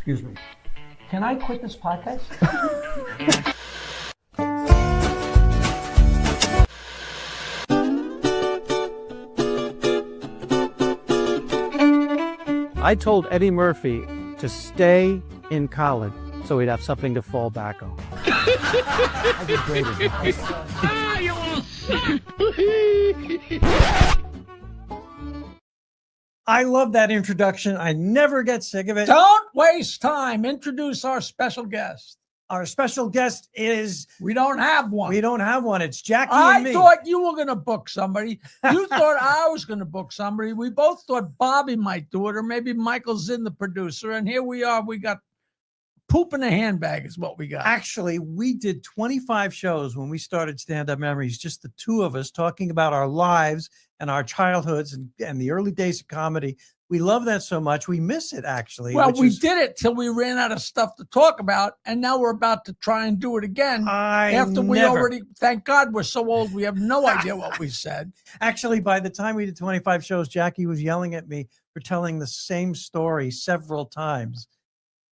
Excuse me. Can I quit this podcast? I told Eddie Murphy to stay in college so he'd have something to fall back on. I did great advice. I love that introduction. I never get sick of it. Don't waste time. Introduce our special guest. Our special guest is... We don't have one. We don't have one. It's Jackie and me. I thought you were going to book somebody. You thought I was going to book somebody. We both thought Bobby might do it, or maybe Michael Zinn, the producer. And here we are. We got poop in a handbag is what we got. Actually, we did 25 shows when we started Stand Up Memories, just the two of us talking about our lives and our childhoods and the early days of comedy. We love that so much. We miss it, actually. Well, we did it till we ran out of stuff to talk about, and now we're about to try and do it again. Thank God we're so old, we have no idea what we said. Actually, by the time we did 25 shows, Jackie was yelling at me for telling the same story several times.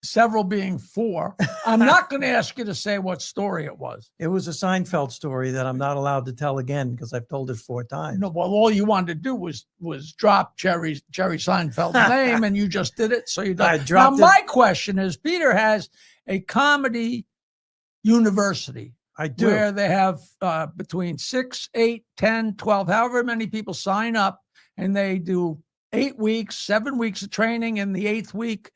Several being 4. I'm not going to ask you to say what story it was. It was a Seinfeld story that I'm not allowed to tell again because I've told it 4 times. No, well, all you wanted to do was drop Jerry Seinfeld's name, and you just did it. So you I dropped now, my question is, Peter has a comedy university. I do. Where they have between 6, 8, 10, 12, however many people sign up, and they do 8 weeks, 7 weeks of training. In the 8th week,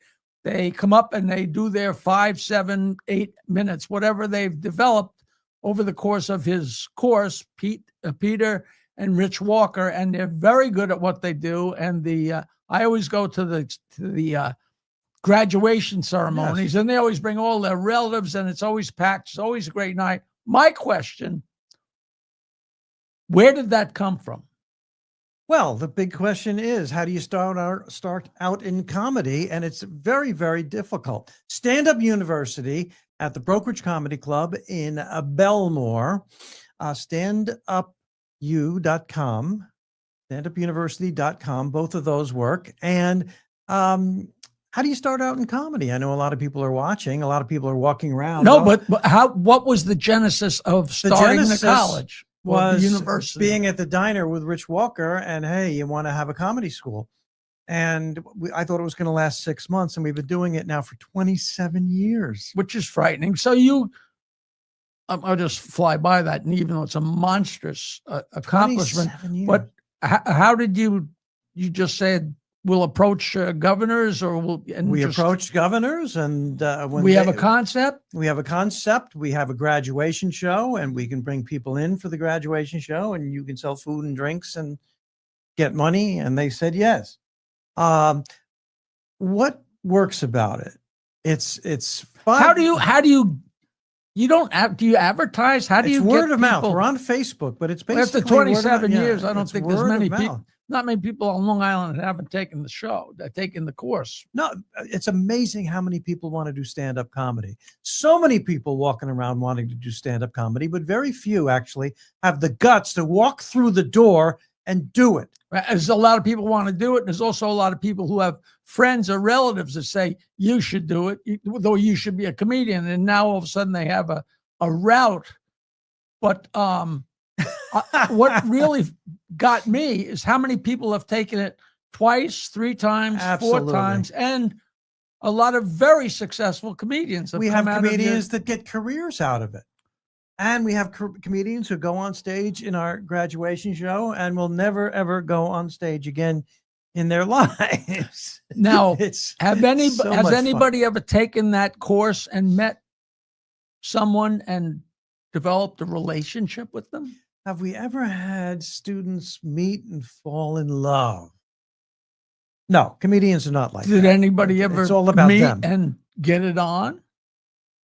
they come up and they do their 5, 7, 8 minutes, whatever they've developed over the course of his course, Peter and Rich Walker, and they're very good at what they do. And I always go to the graduation ceremonies, and they always bring all their relatives, and it's always packed. It's always a great night. My question: where did that come from? Well, the big question is, how do you start out in comedy? And it's very, very difficult. Stand Up University at the Brokerage Comedy Club in Belmore, standupu.com, standupuniversity.com. Both of those work. And how do you start out in comedy? I know a lot of people are watching. A lot of people are walking around. No, but what was the genesis of starting the college? Was the university. Being at the diner with Rich Walker, and hey, you want to have a comedy school. And I thought it was going to last 6 months, and we've been doing it now for 27 years. Which is frightening. So I'll just fly by that, and even though it's a monstrous accomplishment, but how did you just said, we'll approach governors, or we approached governors, and we have a concept. We have a concept. We have a graduation show, and we can bring people in for the graduation show, and you can sell food and drinks and get money. And they said yes. What works about it? It's fun. How do you do you advertise? How do you get word of people? Mouth? We're on Facebook, but it's basically after 27 years. I don't think there's many people. Not many people on Long Island that haven't taken the show, that taken the course. No, it's amazing how many people want to do stand-up comedy. So many people walking around wanting to do stand-up comedy, but very few actually have the guts to walk through the door and do it. There's a lot of people want to do it. And there's also a lot of people who have friends or relatives that say, you should do it, though you should be a comedian. And now all of a sudden they have a route. But what really got me is how many people have taken it twice, 3 times, Absolutely. 4 times, and a lot of very successful comedians. We have comedians that get careers out of it. And we have comedians who go on stage in our graduation show and will never, ever go on stage again in their lives. Now, has anybody ever taken that course and met someone and developed a relationship with them? Have we ever had students meet and fall in love? No, comedians are not like that. Did anybody ever it's all about meet them. And get it on?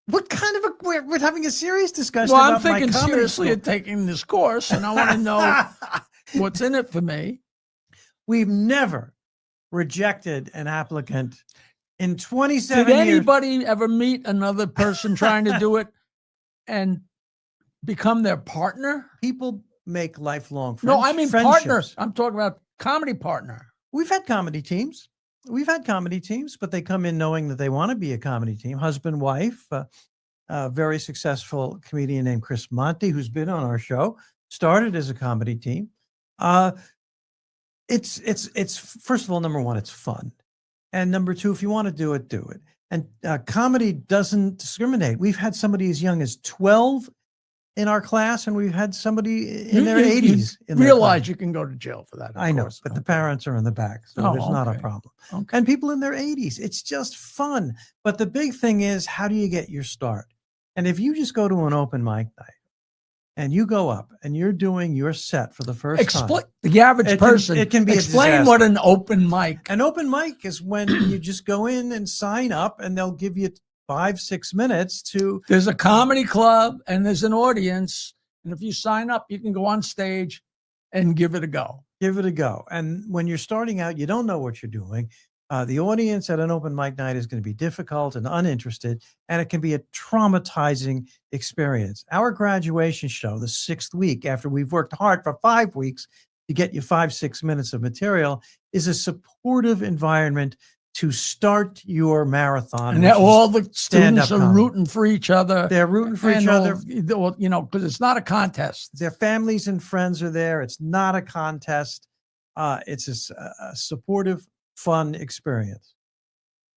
What kind of we're having a serious discussion well, about I'm thinking my seriously of taking this course, and I want to know what's in it for me. We've never rejected an applicant in 27 Did years. anybody ever meet another person trying to do it and become their partner? People make lifelong friendships. No, I mean partners. I'm talking about comedy partner. We've had comedy teams. We've had comedy teams, but they come in knowing that they want to be a comedy team. Husband, wife, a very successful comedian named Chris Monty, who's been on our show, started as a comedy team. It's first of all, number one, it's fun. And number two, if you want to do it, do it. And comedy doesn't discriminate. We've had somebody as young as 12 in our class, and we've had somebody in their 80s. You realize you can go to jail for that. I know, but the parents are in the back, so there's not a problem. Okay. And people in their 80s, it's just fun. But the big thing is, how do you get your start? And if you just go to an open mic night and you go up and you're doing your set for the first time, the average person, it can be explain what an open mic. An open mic is when you just go in and sign up, and they'll give you 5-6 minutes to. There's a comedy club and there's an audience, and if you sign up, you can go on stage and give it a go. Give it a go. And when you're starting out, you don't know what you're doing. The audience at an open mic night is going to be difficult and uninterested, and it can be a traumatizing experience. Our graduation show, the 6th week after we've worked hard for 5 weeks to get you 5-6 minutes of material, is a supportive environment to start your marathon. And all the students are rooting for each other. They're rooting for each other. You know, because it's not a contest. Their families and friends are there. It's not a contest. It's a supportive, fun experience.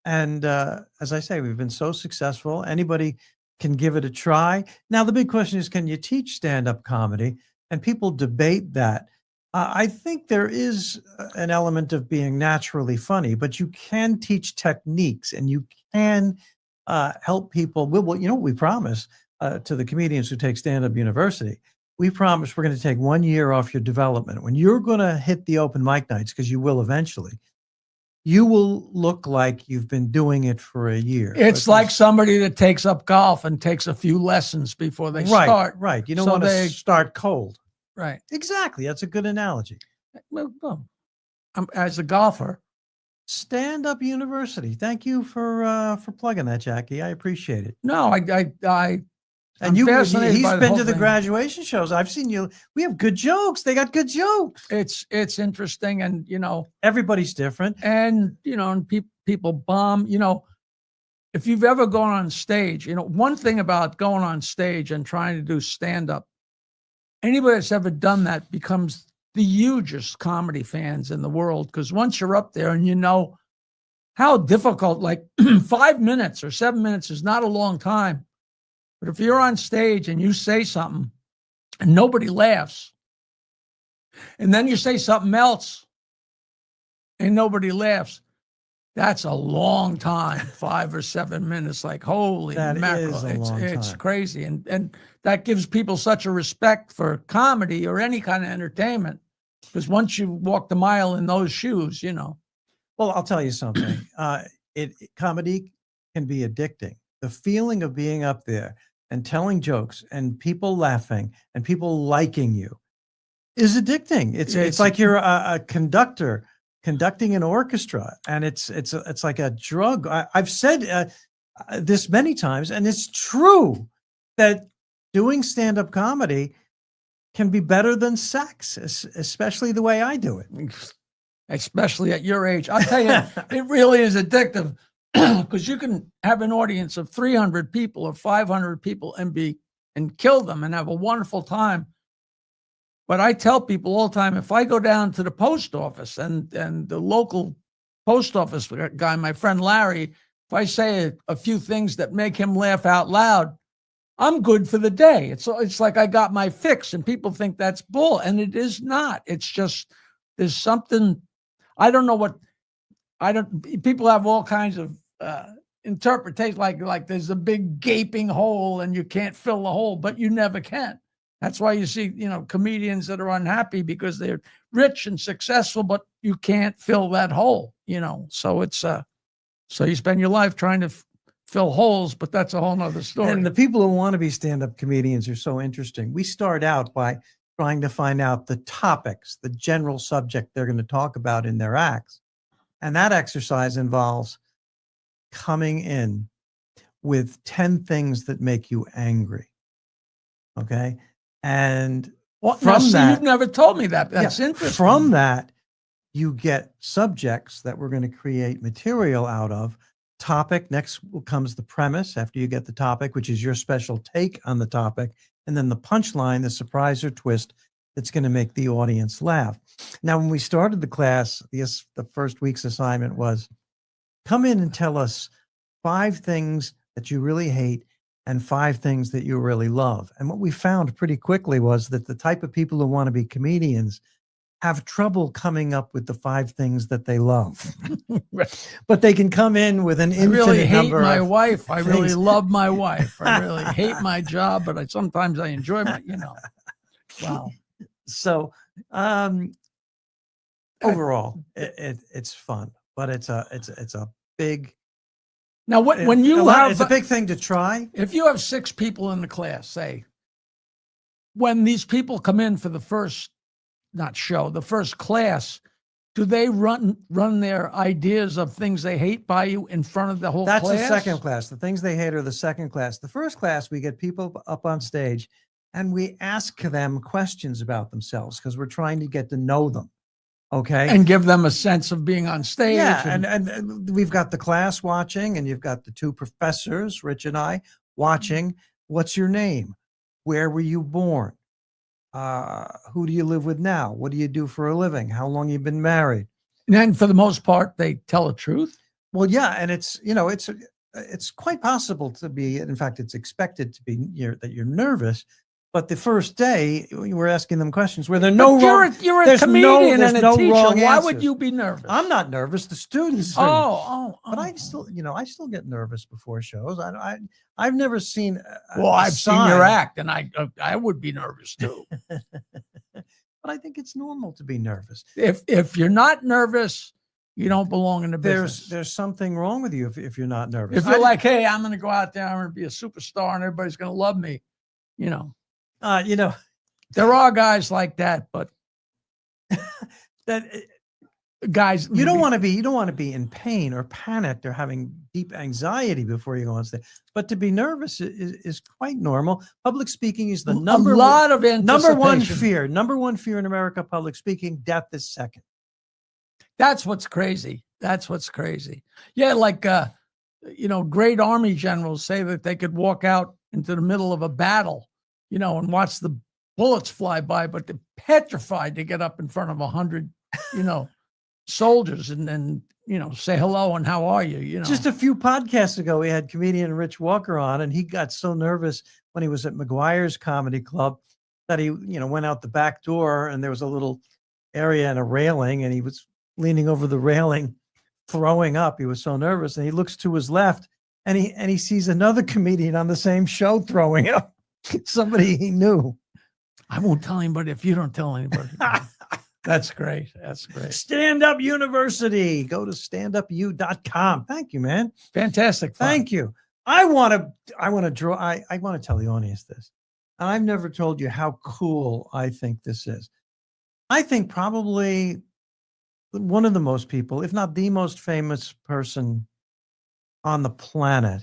And as I say, we've been so successful. Anybody can give it a try. Now, the big question is, can you teach stand-up comedy? And people debate that. I think there is an element of being naturally funny, but you can teach techniques, and you can help people. Well, you know what we promise to the comedians who take Stand-Up University? We promise we're going to take 1 year off your development. When you're going to hit the open mic nights, because you will eventually, you will look like you've been doing it for a year. It's like somebody that takes up golf and takes a few lessons before they start. Right. You don't want to start cold. Right. Exactly. That's a good analogy. Well, as a golfer. Stand-Up University. Thank you for plugging that, Jackie. I appreciate it. No, And he's been to the graduation shows. I've seen you. We have good jokes. They got good jokes. It's interesting, and you know, everybody's different, and you know, and people bomb. You know, if you've ever gone on stage, you know, one thing about going on stage and trying to do stand-up, anybody that's ever done that becomes the hugest comedy fans in the world, because once you're up there and you know how difficult, like 5 minutes or 7 minutes is not a long time. But if you're on stage and you say something and nobody laughs, and then you say something else and nobody laughs, that's a long time, 5 or 7 minutes. Like, holy mackerel, it's crazy. And that gives people such a respect for comedy or any kind of entertainment, because once you walk the mile in those shoes, you know. Well, I'll tell you something. Comedy can be addicting. The feeling of being up there and telling jokes and people laughing and people liking you is addicting. It's like you're a conductor conducting an orchestra, and it's like a drug. I've said this many times, and it's true that doing stand-up comedy can be better than sex, especially the way I do it. Especially at your age. I'll tell you, it really is addictive. Because you can have an audience of 300 people or 500 people and kill them and have a wonderful time. But I tell people all the time, if I go down to the post office and the local post office guy, my friend Larry, if I say a few things that make him laugh out loud, I'm good for the day. It's like I got my fix, and people think that's bull, and it is not. It's just there's something, I don't know what. People have all kinds of interpretation, like there's a big gaping hole and you can't fill the hole, but you never can. That's why you see, you know, comedians that are unhappy because they're rich and successful, but you can't fill that hole, you know. So it's so you spend your life trying to fill holes, but that's a whole nother story. And the people who want to be stand-up comedians are so interesting. We start out by trying to find out the topics, the general subject they're going to talk about in their acts. And that exercise involves coming in with 10 things that make you angry. Okay. And you've never told me that. That's interesting. From that, You get subjects that we're going to create material out of. Topic. Next comes the premise after you get the topic, which is your special take on the topic. And then the punchline, the surprise or twist that's going to make the audience laugh. Now, when we started the class, the first week's assignment was come in and tell us 5 things that you really hate and 5 things that you really love. And what we found pretty quickly was that the type of people who want to be comedians have trouble coming up with the 5 things that they love. But they can come in with an I infinite really hate number my of wife. I really things. love my wife. I really hate my job, but sometimes I enjoy my, wow. So overall, it's fun, but it's a big. Now, when you have, it's a big thing to try. If you have 6 people in the class, say, when these people come in for the first, the first class, do they run their ideas of things they hate by you in front of the whole class? That's the second class. The things they hate are the second class. The first class, we get people up on stage and we ask them questions about themselves because we're trying to get to know them. Okay. And give them a sense of being on stage. Yeah. And we've got the class watching, and you've got the 2 professors, Rich and I, watching. What's your name? Where were you born? Who do you live with now? What do you do for a living? How long you been married? And then for the most part, they tell the truth. Well, yeah. And it's quite possible to be, in fact, it's expected to be that you're nervous. But the first day, we were asking them questions where there's no wrong. You're a comedian and a teacher. Why answers. would you be nervous? I'm not nervous. The students. But I still get nervous before shows. I've never seen. I've seen your act, and I would be nervous too. But I think it's normal to be nervous. If you're not nervous, you don't belong in the business. There's something wrong with you if you're not nervous. If you're like, hey, I'm going to go out there, I'm going to be a superstar, and everybody's going to love me, there are guys like that, but guys, you don't want to be in pain or panicked or having deep anxiety before you go on stage. But to be nervous is quite normal. Public speaking is the number one fear. Number one fear in America, public speaking. Death is second. That's what's crazy. Yeah, like great army generals say that they could walk out into the middle of a battle, and watch the bullets fly by, but they're petrified to get up in front of 100, soldiers and then, say hello and how are you, Just a few podcasts ago, we had comedian Rich Walker on, and he got so nervous when he was at McGuire's Comedy Club that he, went out the back door, and there was a little area and a railing, and he was leaning over the railing, throwing up. He was so nervous, and he looks to his left, and he sees another comedian on the same show throwing up. Somebody he knew. I won't tell anybody if you don't tell anybody. That's great. Stand Up University. Go to standupu.com. Thank you, man. Fantastic fun. Thank you. I want to tell the audience this. And I've never told you how cool I think this is. I think probably one of the most people, if not the most famous person on the planet,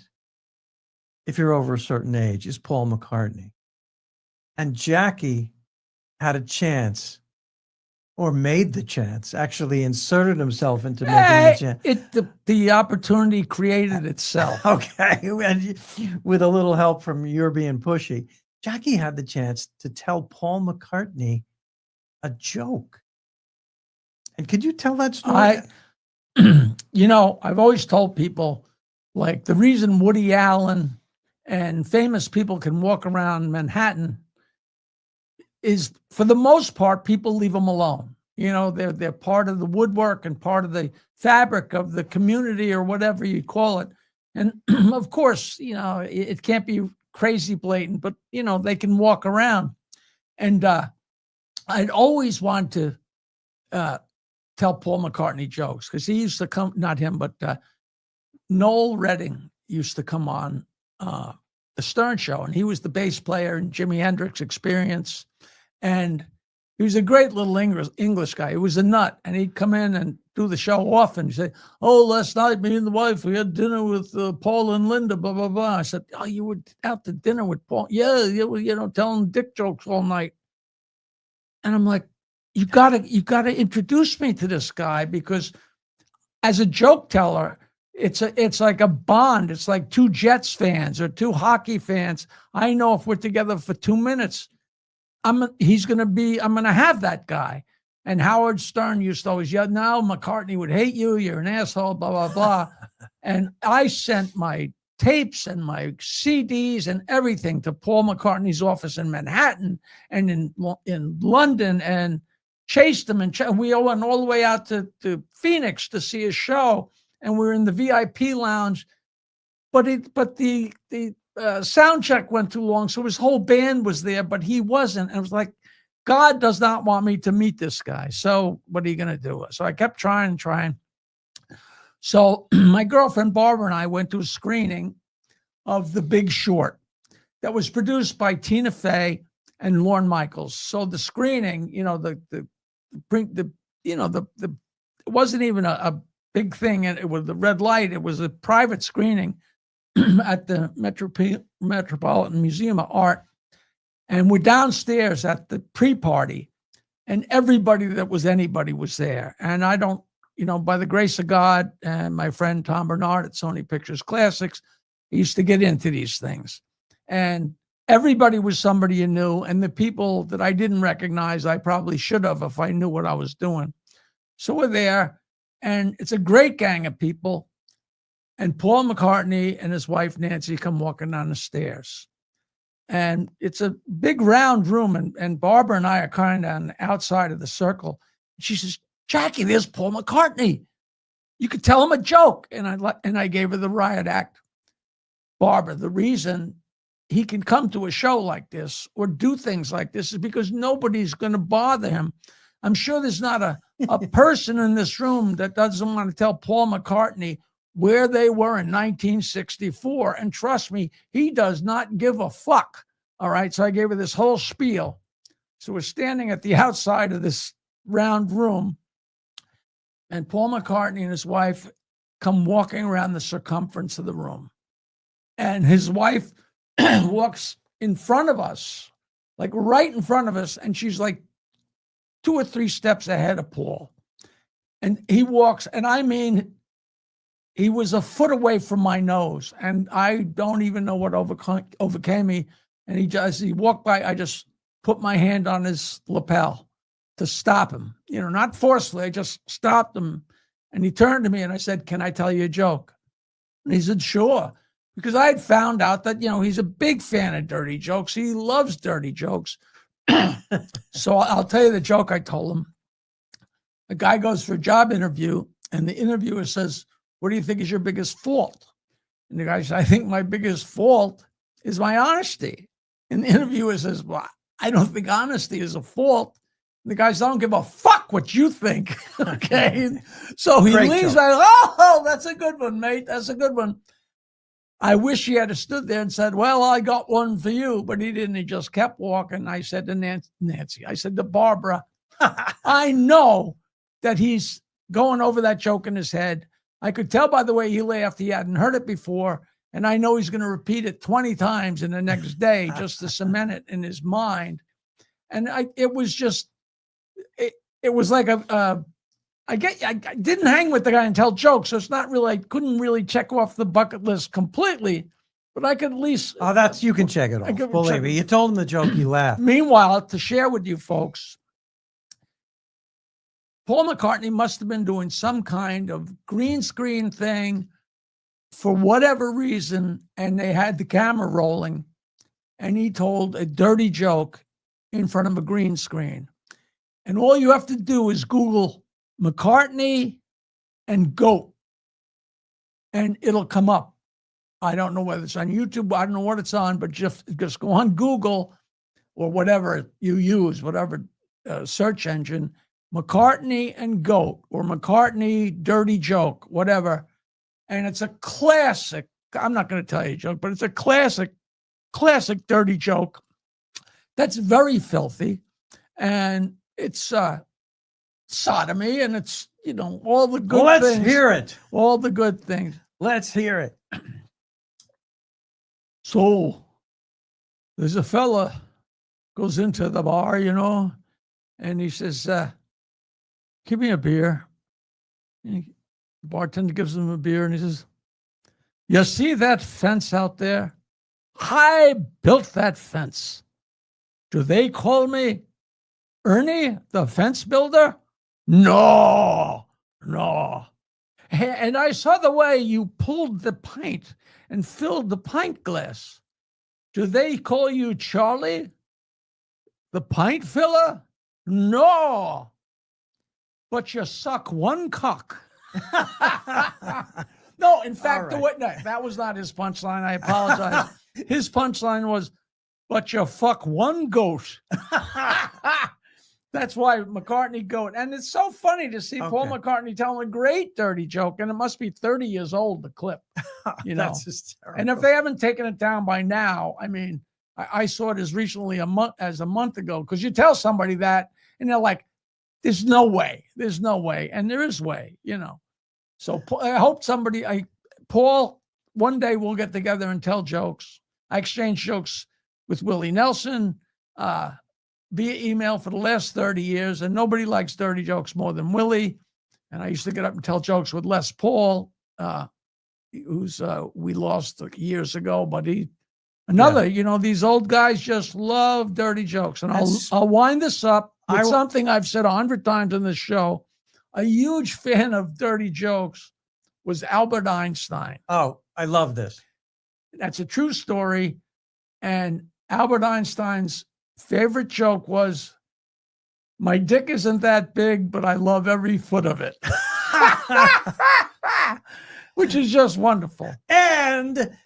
if you're over a certain age, is Paul McCartney. And Jackie had a chance, or made the chance, actually inserted himself into making the chance. The opportunity created itself. Okay. And with a little help from your being pushy, Jackie had the chance to tell Paul McCartney a joke. And could you tell that story? I've always told people, like, the reason Woody Allen and famous people can walk around Manhattan is, for the most part, people leave them alone. They're part of the woodwork and part of the fabric of the community, or whatever you call it. And of course, it can't be crazy blatant, but they can walk around. And I'd always want to tell Paul McCartney jokes, because he used to come, not him, but Noel Redding used to come on the Stern Show, and he was the bass player in Jimi Hendrix Experience, and he was a great little English guy. He was a nut, and he'd come in and do the show often. He'd say, "Oh, last night, me and the wife, we had dinner with Paul and Linda, blah, blah, blah." I said, "Oh, you were out to dinner with Paul?" "Yeah, telling dick jokes all night." And I'm like, you gotta introduce me to this guy, because as a joke teller, it's like a bond. It's like two Jets fans or two hockey fans. I know if we're together for 2 minutes, I'm gonna have that guy. And Howard Stern used to always yell, "No, McCartney would hate you. You're an asshole." Blah blah blah. And I sent my tapes and my CDs and everything to Paul McCartney's office in Manhattan and in London, and chased him. And we went all the way out to Phoenix to see a show, and we were in the VIP lounge. But the sound check went too long, so his whole band was there, but he wasn't. And it was like, God does not want me to meet this guy. So what are you going to do? So I kept trying. So my girlfriend Barbara and I went to a screening of The Big Short that was produced by Tina Fey and Lorne Michaels. So the screening, it wasn't even a big thing, and it was the red light. It was a private screening at the Metropolitan Museum of Art. And we're downstairs at the pre-party, and everybody that was anybody was there. And I don't, by the grace of God and my friend Tom Bernard at Sony Pictures Classics, he used to get into these things. And everybody was somebody you knew. And the people that I didn't recognize, I probably should have if I knew what I was doing. So we're there, and it's a great gang of people. And Paul McCartney and his wife, Nancy, come walking down the stairs. And it's a big round room, and Barbara and I are kind of on the outside of the circle. She says, "Jackie, there's Paul McCartney. You could tell him a joke." And I gave her the riot act. "Barbara, the reason he can come to a show like this or do things like this is because nobody's going to bother him. I'm sure there's not a person in this room that doesn't want to tell Paul McCartney where they were in 1964. And trust me, he does not give a fuck." All right. So I gave her this whole spiel. So we're standing at the outside of this round room, and Paul McCartney and his wife come walking around the circumference of the room. And his wife walks in front of us, like right in front of us. And she's like 2 or 3 steps ahead of Paul. And he walks, and I mean, he was a foot away from my nose, and I don't even know what overcame me. And as he walked by, I just put my hand on his lapel to stop him, not forcefully. I just stopped him. And he turned to me and I said, "Can I tell you a joke?" And he said, "Sure." Because I had found out that, he's a big fan of dirty jokes. He loves dirty jokes. So I'll tell you the joke I told him. A guy goes for a job interview, and the interviewer says, "What do you think is your biggest fault?" And the guy says, "I think my biggest fault is my honesty." And the interviewer says, "Well, I don't think honesty is a fault." And the guy says, "I don't give a fuck what you think." Okay. So he Great leaves. joke. Oh, that's a good one, mate. That's a good one. I wish he had stood there and said, "Well, I got one for you," but he didn't. He just kept walking. I said to Nancy, I said to Barbara, I know that he's going over that joke in his head. I could tell by the way he laughed, he hadn't heard it before. And I know he's going to repeat it 20 times in the next day just to cement it in his mind. And it was like I didn't hang with the guy and tell jokes. So it's not really, I couldn't really check off the bucket list completely, but I could at least. Oh, you can check it off. Believe me. You told him the joke, he laughed. Meanwhile, to share with you folks, Paul McCartney must have been doing some kind of green screen thing for whatever reason, and they had the camera rolling, and he told a dirty joke in front of a green screen. And all you have to do is Google McCartney and goat, and it'll come up. I don't know whether it's on YouTube. I don't know what it's on, but just go on Google or whatever you use, whatever search engine, McCartney and goat or McCartney dirty joke, whatever. And it's a classic. I'm not going to tell you a joke, but it's a classic dirty joke that's very filthy. And it's sodomy, and it's, all the good things. Let's hear it. All the good things. Let's hear it. So there's a fella goes into the bar, and he says, give me a beer. And the bartender gives him a beer, and he says, you see that fence out there? I built that fence. Do they call me Ernie, the fence builder? No, no. And I saw the way you pulled the pint and filled the pint glass. Do they call you Charlie, the pint filler? No. But you suck one cock. No, in fact, All right. no, that was not his punchline. I apologize. His punchline was, but you fuck one goat. That's why McCartney goat. And it's so funny to see Paul Okay. McCartney telling a great dirty joke, and it must be 30 years old, the clip. You know, That's hysterical. and if they haven't taken it down by now, I mean, I saw it as recently a month ago, because you tell somebody that, and they're like, there's no way. There's no way. And there is way, you know. So I hope Paul, one day we'll get together and tell jokes. I exchanged jokes with Willie Nelson via email for the last 30 years, and nobody likes dirty jokes more than Willie. And I used to get up and tell jokes with Les Paul, who's we lost years ago, but you know, these old guys just love dirty jokes. And I'll wind this up with something I've said 100 times in this show. A huge fan of dirty jokes was Albert Einstein. Oh, I love this. That's a true story. And Albert Einstein's favorite joke was, my dick isn't that big, but I love every foot of it. Which is just wonderful. And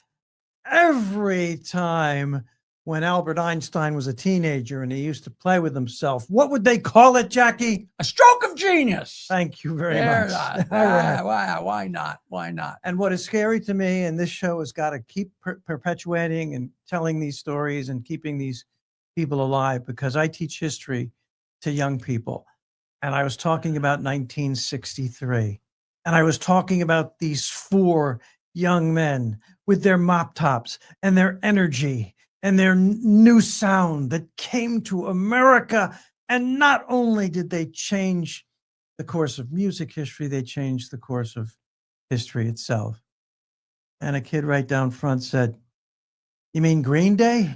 every time when Albert Einstein was a teenager and he used to play with himself, what would they call it, Jackie? A stroke of genius. Thank you very There, much. why not? Why not? And what is scary to me, and this show has got to keep perpetuating and telling these stories and keeping these people alive, because I teach history to young people. And I was talking about 1963. And I was talking about these 4 young men with their mop tops and their energy and their new sound that came to America. And not only did they change the course of music history, they changed the course of history itself. And a kid right down front said, you mean Green Day?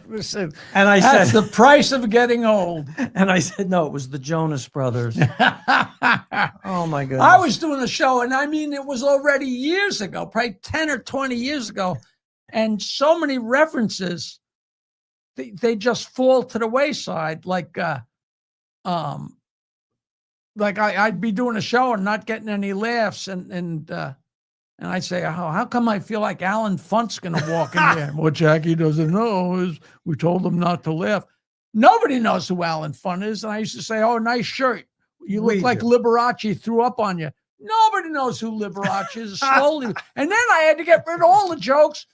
Listen, And I that's said, the price of getting old. and I said, no, it was the Jonas Brothers. Oh my goodness. I was doing a show, and I mean, it was already years ago, probably 10 or 20 years ago. And so many references, they just fall to the wayside. Like I'd be doing a show and not getting any laughs. And I'd say, how come I feel like Alan Funt's going to walk in here? What Jackie doesn't know is we told him not to laugh. Nobody knows who Alan Funt is. And I used to say, oh, nice shirt. You look like Liberace threw up on you. Nobody knows who Liberace is. Slowly. And then I had to get rid of all the jokes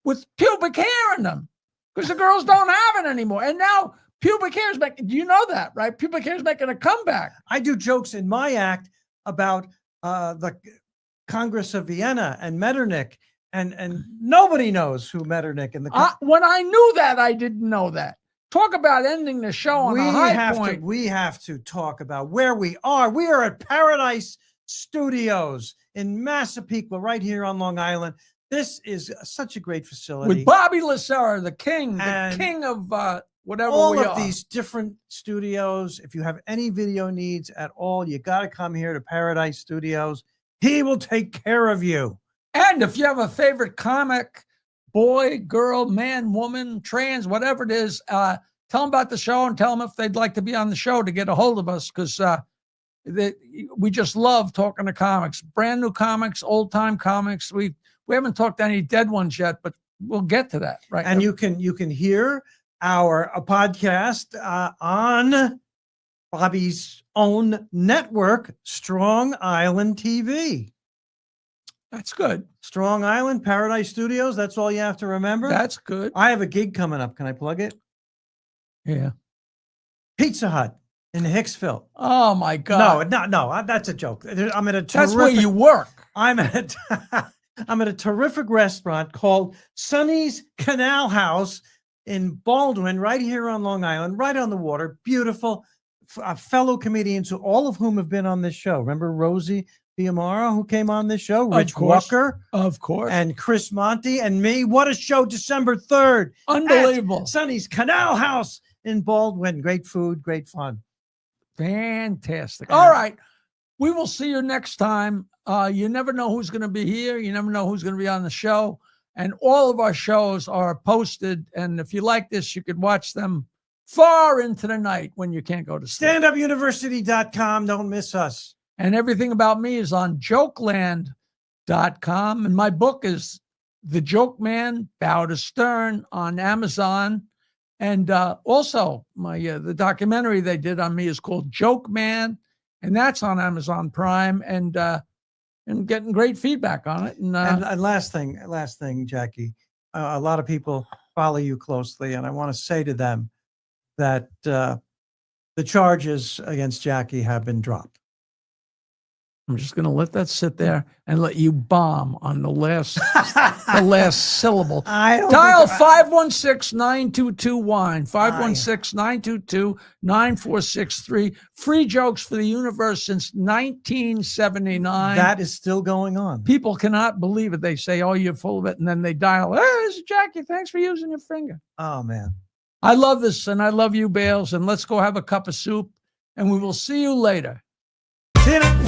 with pubic hair in them, because the girls don't have it anymore. And now pubic hair is making, do you know that, right? Pubic hair is making a comeback. I do jokes in my act about the Congress of Vienna and Metternich, and nobody knows who Metternich and when I knew that, I didn't know that. Talk about ending the show on a high point. We have to talk about where we are. We are at Paradise Studios in Massapequa, right here on Long Island. This is such a great facility. With Bobby Lacerra, the king of whatever all we of are. these different studios. If you have any video needs at all, you got to come here to Paradise Studios. He will take care of you. And if you have a favorite comic, boy, girl, man, woman, trans, whatever it is, tell them about the show and tell them if they'd like to be on the show to get a hold of us, because we just love talking to comics, brand new comics, old time comics. We haven't talked to any dead ones yet, but we'll get to that. Right. And you can hear our podcast on Bobby's own network, Strong Island TV. That's good. Strong Island, Paradise Studios. That's all you have to remember. That's good. I have a gig coming up. Can I plug it? Yeah. Pizza Hut in Hicksville. Oh my God. No. That's a joke. I'm at a terrific. That's where you work. I'm at a terrific restaurant called Sonny's Canal House in Baldwin, right here on Long Island, right on the water. Beautiful fellow comedians, all of whom have been on this show. Remember Rosie Diamara, who came on this show? Rich course. Walker. Of course. And Chris Monty and me. What a show, December 3rd. Unbelievable. At Sonny's Canal House in Baldwin. Great food, great fun. Fantastic. All right. We will see you next time. You never know who's going to be here. You never know who's going to be on the show. And all of our shows are posted. And if you like this, you could watch them far into the night when you can't go to sleep. StandUpUniversity.com. Don't miss us. And everything about me is on jokeland.com. And my book is The Joke Man, Bow to Stern on Amazon. And also my the documentary they did on me is called Joke Man. And that's on Amazon Prime. And getting great feedback on it. And last thing, Jackie, a lot of people follow you closely. And I want to say to them that the charges against Jackie have been dropped. I'm just going to let that sit there and let you bomb on the last syllable. Dial 516-922-WINE, 516-922-9463. Free jokes for the universe since 1979. That is still going on. People cannot believe it. They say, oh, you're full of it. And then they dial, hey, this is Jackie. Thanks for using your finger. Oh, man. I love this, and I love you, Bales. And let's go have a cup of soup, and we will see you later. See you next